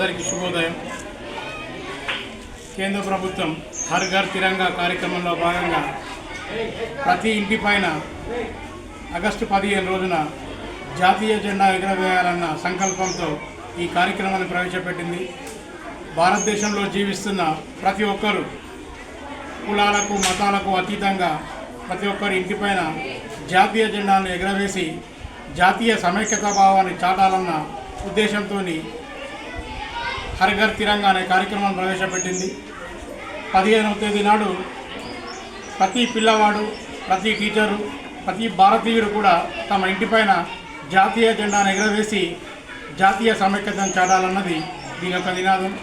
అందరికీ శుభోదయం. కేంద్ర ప్రభుత్వం హర్ ఘర్ తిరంగా కార్యక్రమంలో భాగంగా ప్రతి ఇంటి పైన ఆగస్టు 15 రోజున జాతీయ జెండా ఎగురవేయాలన్న సంకల్పంతో ఈ కార్యక్రమాన్ని ప్రవేశపెట్టింది. భారతదేశంలో జీవిస్తున్న ప్రతి ఒక్కరూ కులాలకు మతాలకు అతీతంగా ప్రతి ఒక్కరి ఇంటిపైన జాతీయ జెండాను ఎగురవేసి జాతీయ సమైక్యతా భావాన్ని చాటాలన్న ఉద్దేశంతో హర్ ఘర్ తిరంగా అనే కార్యక్రమం ప్రవేశపెట్టింది. 15వ తేదీ నాడు ప్రతి పిల్లవాడు, ప్రతి టీచరు, ప్రతి భారతీయుడు కూడా తమ ఇంటిపైన జాతీయ జెండాను ఎగురవేసి జాతీయ సమైక్యతను చాటాలన్నది దీని యొక్క నినాదం.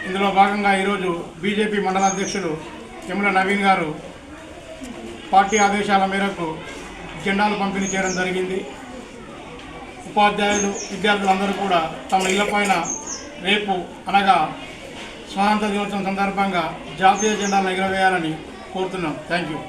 ఇందులో భాగంగా ఈరోజు బీజేపీ మండల అధ్యక్షులు యముల నవీన్ గారు పార్టీ ఆదేశాల మేరకు జెండాలు పంపిణీ చేయడం జరిగింది. ఉపాధ్యాయులు, విద్యార్థులందరూ కూడా తమ ఇళ్లపైన రేపు అనగా స్వాతంత్ర దినోత్సవం సందర్భంగా జాతీయ జెండాలను ఎగురవేయాలని కోరుతున్నాం. Thank you.